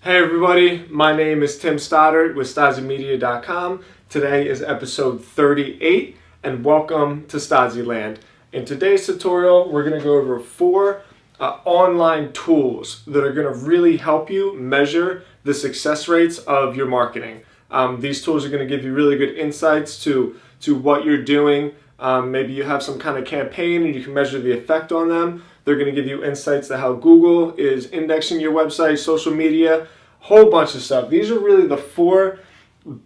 Hey everybody, my name is Tim Stoddard with StodzyMedia.com. Today is episode 38 and welcome to Stodzyland. In today's tutorial, we're going to go over four online tools that are going to really help you measure the success rates of your marketing. These tools are going to give you really good insights to what you're doing. Maybe you have some kind of campaign and you can measure the effect on them. They're going to give you insights to how Google is indexing your website, social media, whole bunch of stuff. These are really the four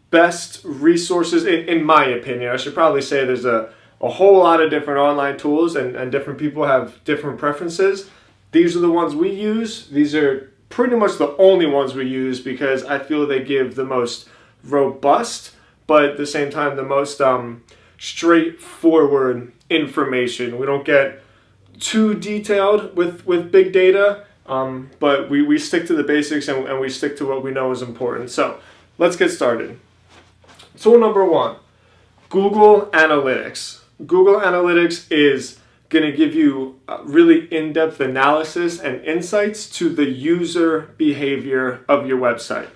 best resources, in my opinion. I should probably say there's a whole lot of different online tools and different people have different preferences. These are the ones we use. These are pretty much the only ones we use because I feel they give the most robust, but at the same time the most straightforward information. We don't get too detailed with big data, but we stick to the basics and we stick to what we know is important. So let's get started. Tool number one, Google Analytics. Google Analytics is going to give you really in-depth analysis and insights to the user behavior of your website.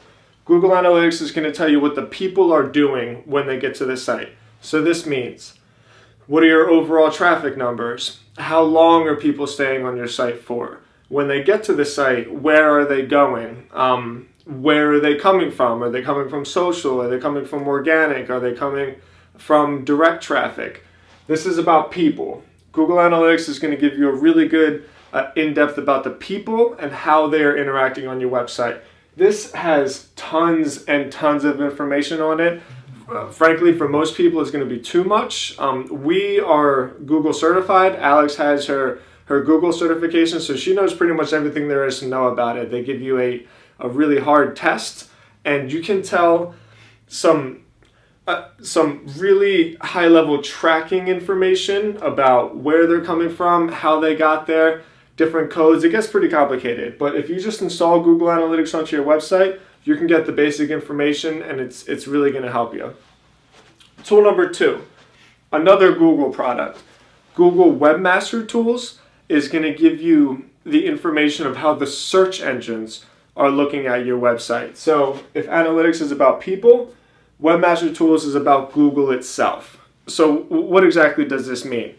Google Analytics is going to tell you what the people are doing when they get to the site. So this means, what are your overall traffic numbers? How long are people staying on your site for? When they get to the site, where are they going? Where are they coming from? Are they coming from social? Are they coming from organic? Are they coming from direct traffic? This is about people. Google Analytics is going to give you a really good in-depth about the people and how they are interacting on your website. This has tons and tons of information on it. Frankly, for most people, it's going to be too much. We are Google certified. Alex has her Google certification, so she knows pretty much everything there is to know about it. They give you a really hard test, and you can tell some really high-level tracking information about where they're coming from, how they got there, different codes. It gets pretty complicated, but if you just install Google Analytics onto your website, you can get the basic information, and it's really going to help you. Tool number two, another Google product. Google Webmaster Tools is going to give you the information of how the search engines are looking at your website. So if analytics is about people, Webmaster Tools is about Google itself. So what exactly does this mean?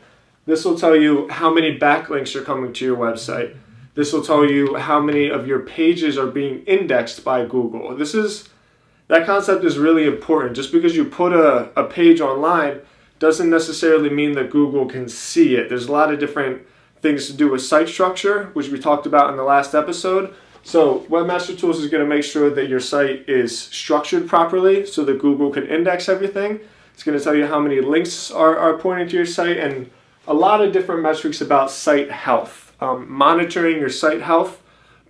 This will tell you how many backlinks are coming to your website. This will tell you how many of your pages are being indexed by Google. That concept is really important. Just because you put a page online doesn't necessarily mean that Google can see it. There's a lot of different things to do with site structure, which we talked about in the last episode. So Webmaster Tools is going to make sure that your site is structured properly so that Google can index everything. It's going to tell you how many links are pointing to your site and a lot of different metrics about site health. Monitoring your site health,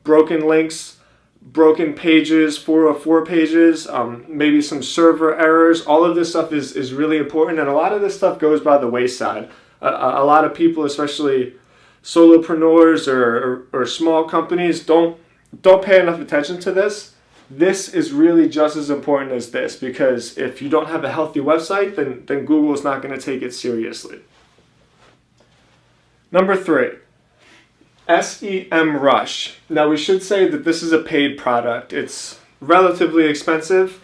broken links, broken pages, 404 pages, maybe some server errors. All of this stuff is really important, and a lot of this stuff goes by the wayside. A lot of people, especially solopreneurs or small companies, don't pay enough attention to this. This is really just as important as this, because if you don't have a healthy website, then Google is not going to take it seriously. Number three, SEMRush. Now we should say that this is a paid product. It's relatively expensive.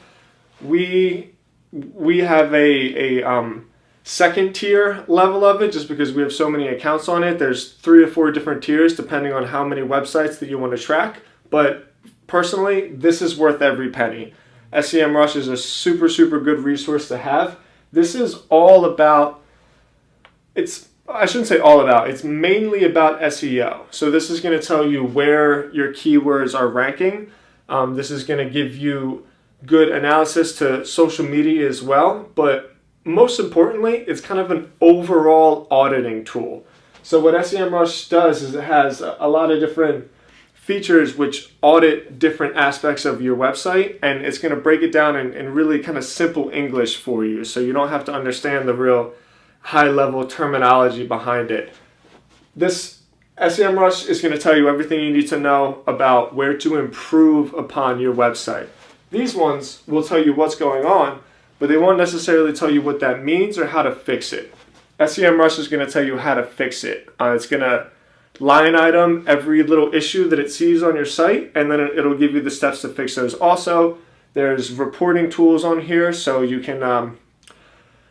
We have a second tier level of it just because we have so many accounts on it. There's 3 or 4 different tiers depending on how many websites that you want to track. But personally, this is worth every penny. SEMRush is a super, super good resource to have. This is all about, I shouldn't say all about, it's mainly about SEO. So this is going to tell you where your keywords are ranking. This is going to give you good analysis to social media as well. But most importantly, it's kind of an overall auditing tool. So what SEMRush does is it has a lot of different features which audit different aspects of your website, and it's going to break it down in really kind of simple English for you. So you don't have to understand the real high-level terminology behind it. This SEMRush is going to tell you everything you need to know about where to improve upon your website. These ones will tell you what's going on, but they won't necessarily tell you what that means or how to fix it. SEMRush is going to tell you how to fix it. It's going to line item every little issue that it sees on your site, and then it'll give you the steps to fix those. Also, there's reporting tools on here, so you can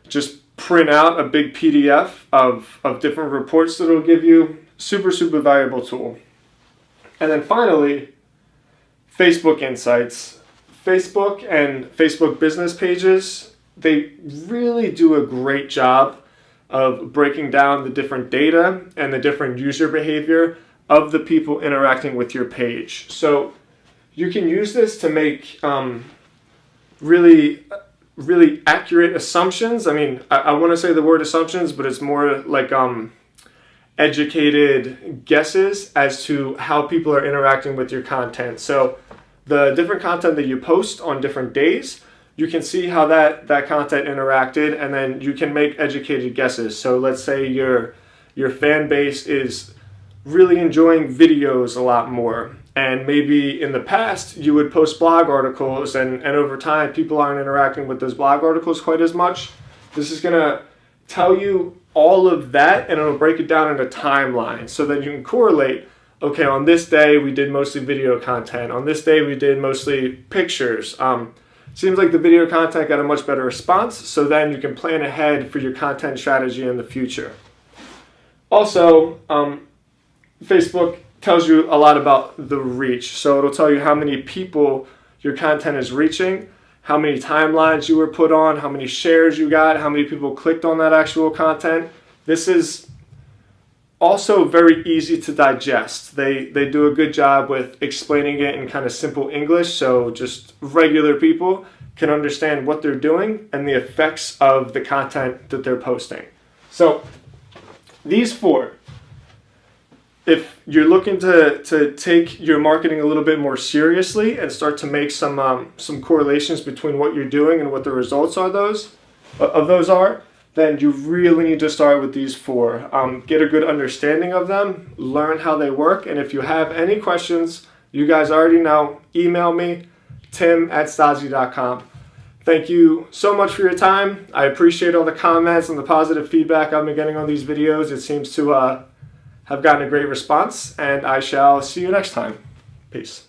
just print out a big PDF of different reports that it'll give you. Super, super valuable tool. And then finally, Facebook Insights. Facebook and Facebook business pages, they really do a great job of breaking down the different data and the different user behavior of the people interacting with your page. So you can use this to make really accurate assumptions. I mean, I want to say the word assumptions, but it's more like educated guesses as to how people are interacting with your content. So the different content that you post on different days, you can see how that content interacted, and then you can make educated guesses. So let's say your fan base is really enjoying videos a lot more, and maybe in the past you would post blog articles, and over time people aren't interacting with those blog articles quite as much. This is gonna tell you all of that, and it'll break it down into timelines so that you can correlate, okay, on this day we did mostly video content, on this day we did mostly pictures. Seems like the video content got a much better response, so then you can plan ahead for your content strategy in the future. Also, Facebook tells you a lot about the reach. So it'll tell you how many people your content is reaching, how many timelines you were put on, how many shares you got, how many people clicked on that actual content. This is also very easy to digest. They do a good job with explaining it in kind of simple English, so just regular people can understand what they're doing and the effects of the content that they're posting. So these four, if you're looking to take your marketing a little bit more seriously and start to make some correlations between what you're doing and what the results are of those are, then you really need to start with these four. Get a good understanding of them, learn how they work, and if you have any questions, you guys already know, email me, tim@stodzy.com. Thank you so much for your time. I appreciate all the comments and the positive feedback I've been getting on these videos. It seems to have gotten a great response, and I shall see you next time. Peace.